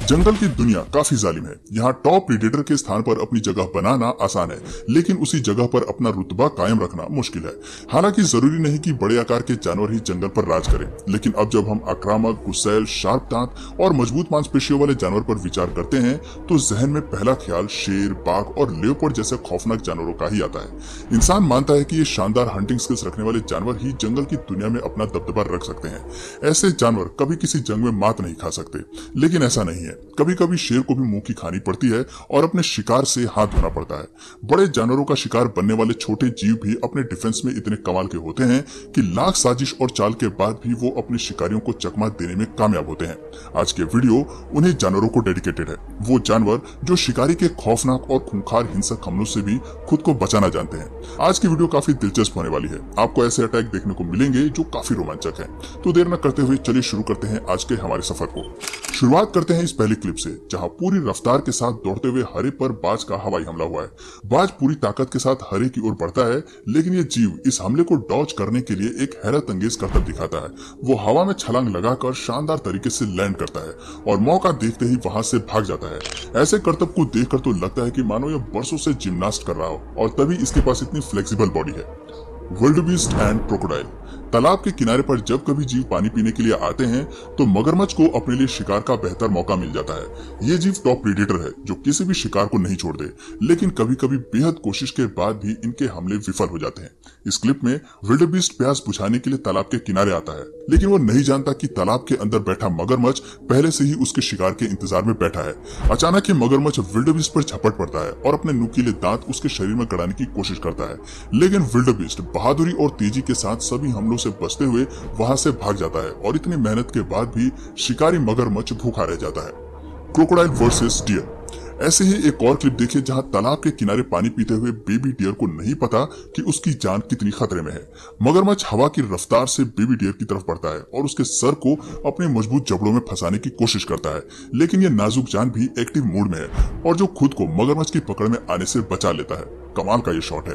जंगल की दुनिया काफी जालिम है। यहाँ टॉप प्रीडेटर के स्थान पर अपनी जगह बनाना आसान है, लेकिन उसी जगह पर अपना रुतबा कायम रखना मुश्किल है। हालांकि जरूरी नहीं कि बड़े आकार के जानवर ही जंगल पर राज करें, लेकिन अब जब हम आक्रामक, गुस्सैल, शार्प दांत और मजबूत मांसपेशियों वाले जानवर पर विचार करते हैं तो जहन में पहला ख्याल शेर, बाघ और लेपर्ड जैसे खौफनाक जानवरों का ही आता है। इंसान मानता है कि ये शानदार हंटिंग स्किल्स रखने वाले जानवर ही जंगल की दुनिया में अपना दबदबा रख सकते हैं। ऐसे जानवर कभी किसी जंग में मात नहीं खा सकते, लेकिन ऐसा नहीं है। कभी कभी शेर को भी मुंह की खानी पड़ती है और अपने शिकार से हाथ धोना पड़ता है। बड़े जानवरों का शिकार बनने वाले छोटे जीव भी अपने डिफेंस में इतने कमाल के होते हैं कि लाख साजिश और चाल के बाद भी वो अपने शिकारियों को चकमा देने में कामयाब होते हैं। आज के वीडियो उन्हीं जानवरों को डेडिकेटेड है, वो जानवर जो शिकारी के खौफनाक और खूंखार हिंसक हमलों से भी खुद को बचाना जानते हैं। आज की वीडियो काफी दिलचस्प होने वाली है। आपको ऐसे अटैक देखने को मिलेंगे जो काफी रोमांचक है। तो देर न करते हुए चलिए शुरू करते हैं आज के हमारे सफर को। शुरुआत करते हैं इस पहली क्लिप से, जहां पूरी रफ्तार के साथ दौड़ते हुए हरे पर बाज का हवाई हमला हुआ है। बाज पूरी ताकत के साथ हरे की ओर बढ़ता है, लेकिन ये जीव इस हमले को डॉज करने के लिए एक हैरत अंगेज करतब दिखाता है। वो हवा में छलांग लगाकर शानदार तरीके से लैंड करता है और मौका देखते ही वहां से भाग जाता है। ऐसे करतब को देखकर तो लगता है कि मानो यह बरसों से जिम्नास्ट कर रहा हो, और तभी इसके पास इतनी फ्लेक्सिबल बॉडी है। Wildebeest and crocodile. तालाब के किनारे पर जब कभी जीव पानी पीने के लिए आते हैं तो मगरमच्छ को अपने लिए शिकार का बेहतर मौका मिल जाता है। ये जीव टॉप प्रीडेटर है जो किसी भी शिकार को नहीं छोड़ दे, लेकिन कभी कभी बेहद कोशिश के बाद भी इनके हमले विफल हो जाते हैं। इस क्लिप में विल्डेबीस्ट प्यास बुझाने के लिए तालाब के किनारे आता है, लेकिन वो नहीं जानता कि तालाब के अंदर बैठा मगरमच्छ पहले से ही उसके शिकार के इंतजार में बैठा है। अचानक ही मगरमच्छ विल्डेबीस्ट पर झपट पड़ता है और अपने नुकीले दांत उसके शरीर में गड़ाने की कोशिश करता है, लेकिन विल्डेबीस्ट बहादुरी और तेजी के साथ सभी हमलों से बचते हुए वहां से भाग जाता है और इतनी मेहनत के बाद भी शिकारी मगरमच्छ भूखा रह जाता है। Crocodile versus deer. ऐसे ही एक और क्लिप देखिए जहां तालाब के किनारे पानी पीते हुए बेबी डियर को नहीं पता कि उसकी जान कितनी खतरे में है। मगरमच्छ हवा की रफ्तार से बेबी डियर की तरफ बढ़ता है और उसके सर को अपने मजबूत जबड़ों में फंसाने की कोशिश करता है, लेकिन यह नाजुक जान भी एक्टिव मूड में है और जो खुद को मगरमच्छ की पकड़ में आने से बचा लेता है। कमाल का ये शॉट है।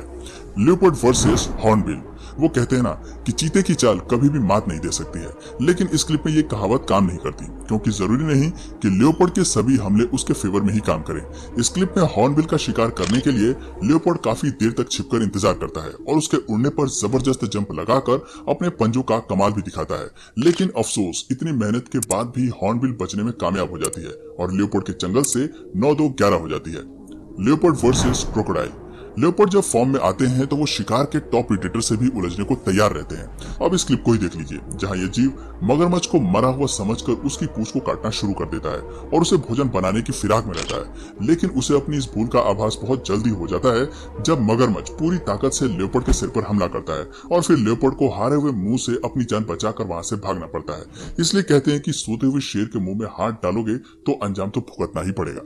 Leopard versus hornbill. वो कहते हैं ना कि चीते की चाल कभी भी मात नहीं दे सकती है, लेकिन इस क्लिप में ये कहावत काम नहीं करती, क्योंकि जरूरी नहीं कि लेपर्ड के सभी हमले उसके फेवर में ही काम करें। इस क्लिप में हॉर्नबिल का शिकार करने के लिए लेपर्ड काफी देर तक छिपकर इंतजार करता है और उसके उड़ने पर जबरदस्त जंप लगाकर अपने पंजों का कमाल भी दिखाता है, लेकिन अफसोस इतनी मेहनत के बाद भी हॉर्नबिल बचने में कामयाब हो जाती है और लेपर्ड के चंगल से 9-2-11 हो जाती है। Leopard versus crocodile. लेपर्ड जब फॉर्म में आते हैं तो वो शिकार के टॉप प्रीडेटर से भी उलझने को तैयार रहते हैं। अब इस क्लिप को ही देख लीजिए, जहां ये जीव मगरमच्छ को मरा हुआ समझकर उसकी पूंछ को काटना शुरू कर देता है और उसे भोजन बनाने की फिराक में रहता है, लेकिन उसे अपनी इस भूल का आभास बहुत जल्दी हो जाता है जब मगरमच्छ पूरी ताकत से लेपर्ड के सिर पर हमला करता है और फिर लेपर्ड को हारे हुए मुंह से अपनी जान बचाकर वहां से भागना पड़ता है। इसलिए कहते हैं कि सोते हुए शेर के मुंह में हाथ डालोगे तो अंजाम तो भुगतना ही पड़ेगा।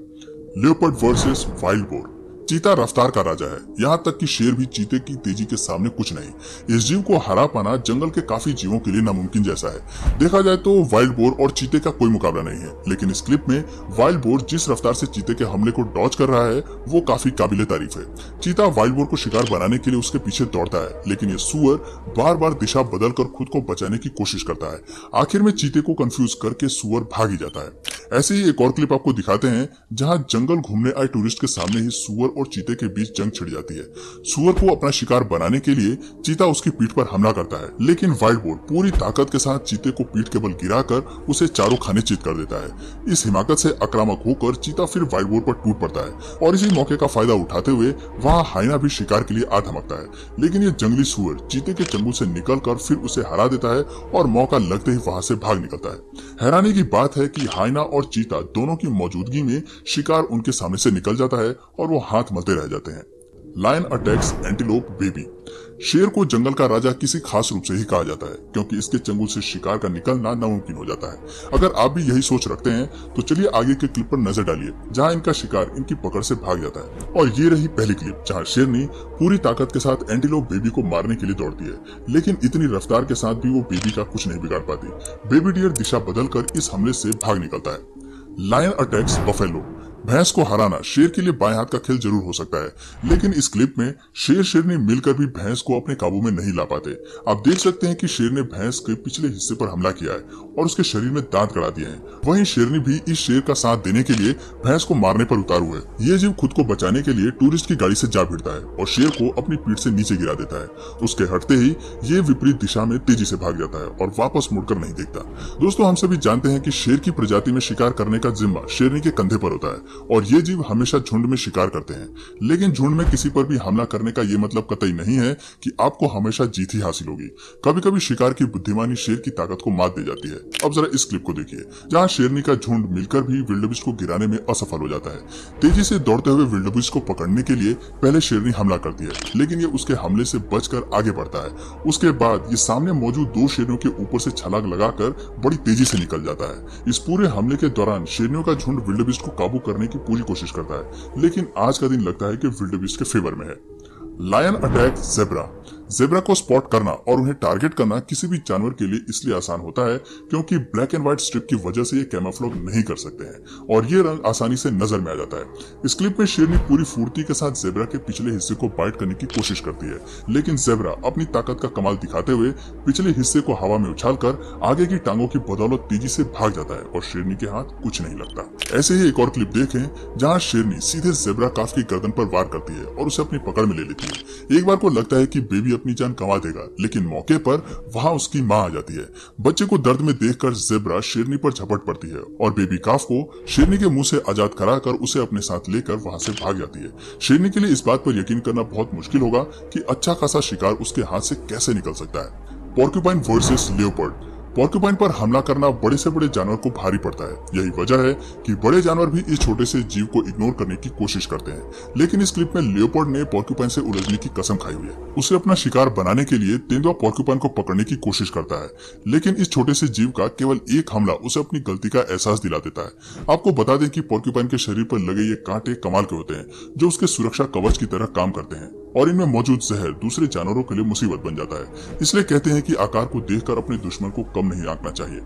Leopard versus wild boar. चीता रफ्तार का राजा है, यहाँ तक कि शेर भी चीते की तेजी के सामने कुछ नहीं। इस जीव को हरा पाना जंगल के काफी जीवों के लिए नामुमकिन जैसा है। देखा जाए तो वाइल्ड बोर और चीते का कोई मुकाबला नहीं है, लेकिन इस क्लिप में वाइल्ड बोर जिस रफ्तार से चीते के हमले को डॉज कर रहा है वो काफी काबिले तारीफ है। चीता वाइल्ड बोर को शिकार बनाने के लिए उसके पीछे दौड़ता है, लेकिन ये सुअर बार बार दिशा बदल कर खुद को बचाने की कोशिश करता है। आखिर में चीते को कंफ्यूज करके सुअर भाग ही जाता है। ऐसे ही एक और क्लिप आपको दिखाते हैं जहाँ जंगल घूमने आए टूरिस्ट के सामने ही सुअर और चीते के बीच जंग छिड़ जाती है। सुअर को अपना शिकार बनाने के लिए चीता उसकी पीठ पर हमला करता है, लेकिन वाइल्ड बोर पूरी ताकत के साथ चीते को पीठ के बल गिराकर उसे चारों खाने चित कर देता है। इस हिमाकत से आक्रामक होकर चीता फिर वाइल्ड बोर पर टूट पड़ता है और इसी मौके का फायदा उठाते हुए वहाँ हाइना भी शिकार के लिए आ धमकता है, लेकिन ये जंगली सुअर चीते के चंगुल से निकलकर फिर उसे हरा देता है और मौका लगते ही वहाँ से भाग निकलता है। हैरानी की बात है कि हाइना और चीता दोनों की मौजूदगी में शिकार उनके सामने से निकल जाता है और वो हाथ मलते रह जाते हैं। Lion attacks antelope baby. शेर को जंगल का राजा किसी खास रूप से ही कहा जाता है, क्योंकि इसके चंगुल से शिकार का निकलना नामुमकिन हो जाता है। अगर आप भी यही सोच रखते हैं तो चलिए आगे के क्लिप पर नजर डालिए, जहां इनका शिकार इनकी पकड़ से भाग जाता है। और ये रही पहली क्लिप जहां शेरनी पूरी ताकत के साथ एंटीलोप बेबी को मारने के लिए दौड़ती है, लेकिन इतनी रफ्तार के साथ भी वो बेबी का कुछ नहीं बिगाड़ पाती। बेबी डियर दिशा बदलकर इस हमले से भाग निकलता है। Lion attacks buffalo. भैंस को हराना शेर के लिए बाएं हाथ का खेल जरूर हो सकता है, लेकिन इस क्लिप में शेर शेरनी मिलकर भी भैंस को अपने काबू में नहीं ला पाते। आप देख सकते हैं कि शेर ने भैंस के पिछले हिस्से पर हमला किया है और उसके शरीर में दांत गड़ा दिए हैं। वहीं शेरनी भी इस शेर का साथ देने के लिए भैंस को मारने पर उतारू है। ये जीव खुद को बचाने के लिए टूरिस्ट की गाड़ी से जा भिड़ता है और शेर को अपनी पीठ से नीचे गिरा देता है। उसके हटते ही ये विपरीत दिशा में तेजी से भाग जाता है और वापस मुड़कर नहीं देखता। दोस्तों, हम सभी जानते हैं कि शेर की प्रजाति में शिकार करने का जिम्मा शेरनी के कंधे पर होता है और ये जीव हमेशा झुंड में शिकार करते हैं। लेकिन झुंड में किसी पर भी हमला करने का ये मतलब कतई नहीं है कि आपको हमेशा जीत ही हासिल होगी। कभी कभी शिकार की बुद्धिमानी शेर की ताकत को मात दे जाती है। अब जरा इस क्लिप को देखिए, जहाँ शेरनी का झुंड मिलकर भी विल्डेबीस्ट को गिराने में असफल हो जाता है। तेजी से दौड़ते हुए विल्डेबीस्ट को पकड़ने के लिए पहले शेरनी हमला करती है, लेकिन ये उसके हमले से बचकर आगे बढ़ता है। उसके बाद ये सामने मौजूद दो शेरनियों के ऊपर से छलांग लगाकर बड़ी तेजी से निकल जाता है। इस पूरे हमले के दौरान शेरनियों का झुंड विल्डेबीस्ट को काबू करने की पूरी कोशिश करता है, लेकिन आज का दिन लगता है कि विल्डेबीस्ट के फेवर में है। Lion attack zebra. ज़ेब्रा को स्पॉट करना और उन्हें टारगेट करना किसी भी जानवर के लिए इसलिए आसान होता है क्योंकि ब्लैक एंड व्हाइट स्ट्रिप की वजह से ये कैमोफ्लेज नहीं कर सकते हैं और ये रंग आसानी से नजर में आ जाता है। इस क्लिप में शेरनी पूरी फुर्ती के साथ ज़ेब्रा के पिछले हिस्से को बाइट करने की कोशिश करती है, लेकिन ज़ेब्रा अपनी ताकत का कमाल दिखाते हुए पिछले हिस्से को हवा में उछालकर आगे की टांगों की बदौलत तेजी से भाग जाता है और शेरनी के हाथ कुछ नहीं लगता। ऐसे ही एक और क्लिप देखें जहाँ शेरनी सीधे ज़ेब्रा काफ की गर्दन पर वार करती है और उसे अपनी पकड़ में ले लेती है। एक बार को लगता है कि बेबी अपनी जान कमा देगा, लेकिन मौके पर वहां उसकी मां आ जाती है। बच्चे को दर्द में देखकर ज़ेब्रा शेरनी पर झपट पड़ती है और बेबी काफ को शेरनी के मुंह से आजाद कराकर उसे अपने साथ लेकर वहां से भाग जाती है। शेरनी के लिए इस बात पर यकीन करना बहुत मुश्किल होगा कि अच्छा खासा शिकार उसके हाथ से कैसे निकल सकता है। Porcupine versus leopard. पोर्क्यूपाइन पर हमला करना बड़े से बड़े जानवर को भारी पड़ता है। यही वजह है कि बड़े जानवर भी इस छोटे से जीव को इग्नोर करने की कोशिश करते हैं, लेकिन इस क्लिप में लियोपर्ड ने पोर्क्यूपाइन से उलझने की कसम खाई हुई है। उसे अपना शिकार बनाने के लिए तेंदुआ पोर्क्यूपाइन को पकड़ने की कोशिश करता है, लेकिन इस छोटे से जीव का केवल एक हमला उसे अपनी गलती का एहसास दिला देता है। आपको बता दें कि पोर्क्यूपाइन के शरीर पर लगे ये कांटे कमाल के होते हैं, जो उसके सुरक्षा कवच की तरह काम करते हैं और इनमें मौजूद जहर दूसरे जानवरों के लिए मुसीबत बन जाता है। इसलिए कहते हैं कि आकार को देखकर अपने दुश्मन को कम नहीं आंकना चाहिए।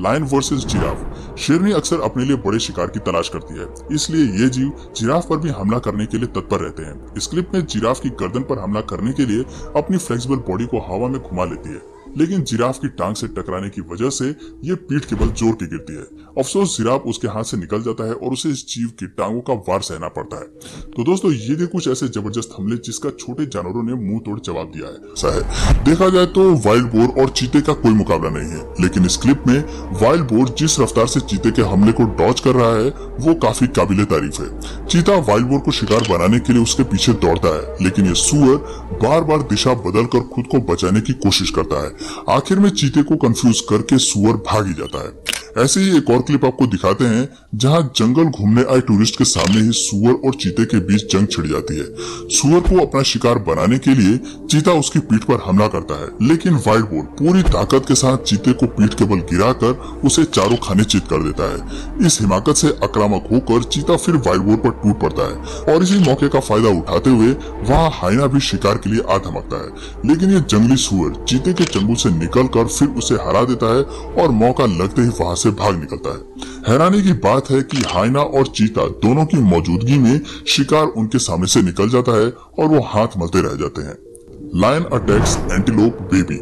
Lion versus giraffe. शेरनी अक्सर अपने लिए बड़े शिकार की तलाश करती है, इसलिए ये जीव जिराफ पर भी हमला करने के लिए तत्पर रहते हैं। इस क्लिप में जिराफ की गर्दन पर हमला करने के लिए अपनी फ्लेक्सिबल बॉडी को हवा में घुमा लेती है, लेकिन जिराफ की टांग से टकराने की वजह से ये पीठ के बल जोर के गिरती है। अफसोस जिराफ उसके हाथ से निकल जाता है और उसे इस जीव की टांगों का वार सहना पड़ता है। तो दोस्तों, ये थे कुछ ऐसे जबरदस्त हमले जिसका छोटे जानवरों ने मुंह तोड़ जवाब दिया है। देखा जाए तो वाइल्ड बोर और चीते का कोई मुकाबला नहीं है, लेकिन इस क्लिप में वाइल्ड बोर जिस रफ्तार से चीते के हमले को डॉज कर रहा है वो काफी काबिले तारीफ है। चीता वाइल्ड बोर को शिकार बनाने के लिए उसके पीछे दौड़ता है, लेकिन ये सुअर बार बार दिशा बदलकर खुद को बचाने की कोशिश करता है। आखिर में चीते को कंफ्यूज करके सुअर भाग ही जाता है। ऐसे ही एक और क्लिप आपको दिखाते हैं जहां जंगल घूमने आए टूरिस्ट के सामने ही सुअर और चीते के बीच जंग छिड़ जाती है। सुअर को अपना शिकार बनाने के लिए चीता उसकी पीठ पर हमला करता है, लेकिन वाइल्ड बोर पूरी ताकत के साथ चीते को पीठ के बल गिराकर उसे चारों खाने चित कर देता है। इस हिमाकत से आक्रामक होकर चीता फिर वाइल्ड बोर पर टूट पड़ता है और इसी मौके का फायदा उठाते हुए वहाँ हाइना भी शिकार के लिए आ धमकता है, लेकिन ये जंगली सुअर चीते के चंगुल से निकलकर फिर उसे हरा देता है और मौका लगते ही वहाँ से भाग निकलता है। हैरानी की बात है कि हाइना और चीता दोनों की मौजूदगी में शिकार उनके सामने से निकल जाता है और वो हाथ मलते रह जाते हैं। Lion attacks antelope baby.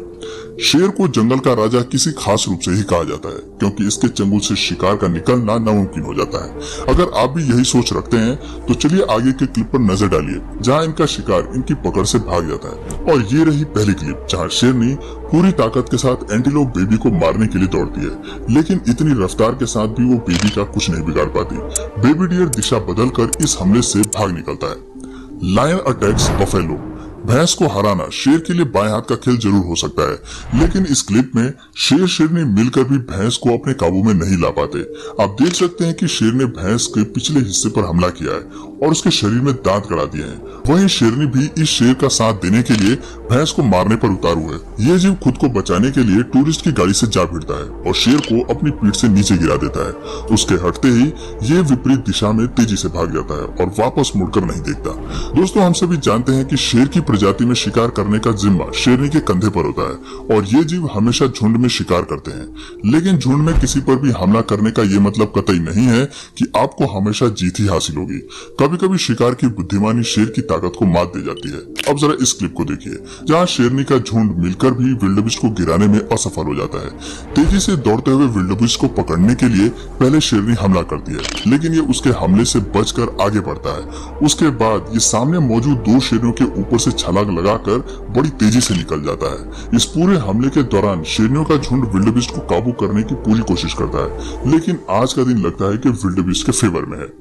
शेर को जंगल का राजा किसी खास रूप से ही कहा जाता है, क्योंकि इसके चंगुल से शिकार का निकलना नामुमकिन हो जाता है। अगर आप भी यही सोच रखते हैं तो चलिए आगे के क्लिप पर नजर डालिए, जहां इनका शिकार इनकी पकड़ से भाग जाता है। और ये रही पहली क्लिप जहां शेरनी पूरी ताकत के साथ एंटीलोप बेबी को मारने के लिए दौड़ती है, लेकिन इतनी रफ्तार के साथ भी वो बेबी का कुछ नहीं बिगाड़ पाती। बेबी डियर दिशा बदलकर इस हमले से भाग निकलता है। Lion attacks buffalo. भैंस को हराना शेर के लिए बाएं हाथ का खेल जरूर हो सकता है, लेकिन इस क्लिप में शेर शेरनी मिलकर भी भैंस को अपने काबू में नहीं ला पाते। आप देख सकते हैं कि शेर ने भैंस के पिछले हिस्से पर हमला किया है और उसके शरीर में दांत गड़ा दिए हैं। वहीं शेरनी भी इस शेर का साथ देने के लिए भैंस को मारने पर उतारू है। ये जीव खुद को बचाने के लिए टूरिस्ट की गाड़ी से जा भिड़ता है और शेर को अपनी पीठ से नीचे गिरा देता है। उसके हटते ही ये विपरीत दिशा में तेजी से भाग जाता है और वापस मुड़कर नहीं देखता। दोस्तों, हम सभी जानते हैं कि शेर की प्रजाति में शिकार करने का जिम्मा शेरनी के कंधे पर होता है और ये जीव हमेशा झुंड में शिकार करते हैं। लेकिन झुंड में किसी पर भी हमला करने का ये मतलब कतई नहीं है कि आपको हमेशा जीत ही हासिल होगी। कभी कभी शिकार की बुद्धिमानी शेर की ताकत को मात दे जाती है। अब जरा इस क्लिप को देखिए, जहाँ शेरनी का झुंड मिलकर भी विल्डेबीस्ट को गिराने में असफल हो जाता है। तेजी से दौड़ते हुए विल्डेबीस्ट को पकड़ने के लिए पहले शेरनी हमला करती है, लेकिन ये उसके हमले से बचकर आगे बढ़ता है। उसके बाद ये सामने मौजूद दो शेरों के ऊपर से छलांग लगाकर बड़ी तेजी से निकल जाता है। इस पूरे हमले के दौरान शेरनियों का झुंड विल्डेबीस्ट को काबू करने की पूरी कोशिश करता है, लेकिन आज का दिन लगता है कि विल्डेबीस्ट के फेवर में है।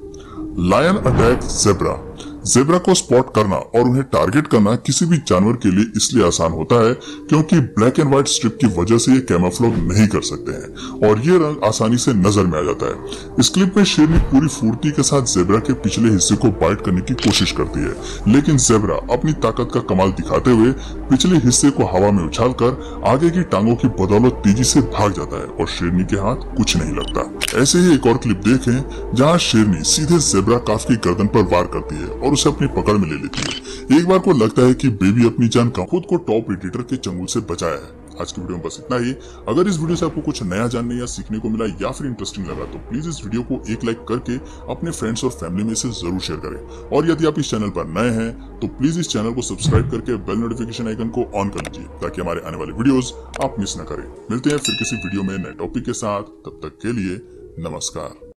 Lion attack zebra. ज़ेब्रा को स्पॉट करना और उन्हें टारगेट करना किसी भी जानवर के लिए इसलिए आसान होता है क्योंकि ब्लैक एंड व्हाइट स्ट्रिप की वजह से ये कैमोफ्लेज नहीं कर सकते हैं और ये रंग आसानी से नजर में आ जाता है। इस क्लिप में शेरनी पूरी फुर्ती के साथ ज़ेब्रा के पिछले हिस्से को बाइट करने की कोशिश करती है, लेकिन ज़ेब्रा अपनी ताकत का कमाल दिखाते हुए पिछले हिस्से को हवा में उछालकर आगे की टांगों की बदौलत तेजी से भाग जाता है और शेरनी के हाथ कुछ नहीं लगता। ऐसे ही एक और क्लिप देखें जहाँ शेरनी सीधे ज़ेब्रा काफ की गर्दन पर वार करती है और उसे अपनी पकड़ में ले लेती है। एक बार को लगता है कि बेबी अपनी जान का खुद को टॉप प्रेडेटर के चंगुल से बचाया है। आज की वीडियो में बस इतना ही। अगर इस वीडियो से आपको कुछ नया जानने या सीखने को मिला या फिर इंटरेस्टिंग लगा तो प्लीज इस वीडियो को एक लाइक करके अपने फ्रेंड्स और फैमिली में से जरूर शेयर करें। और यदि आप इस चैनल पर नए हैं तो प्लीज इस चैनल को सब्सक्राइब करके बेल नोटिफिकेशन आइकन को ऑन कर लीजिए ताकि हमारे आने वाले वीडियोस आप मिस न करें। मिलते हैं फिर किसी वीडियो में नए टॉपिक के साथ, तब तक के लिए नमस्कार।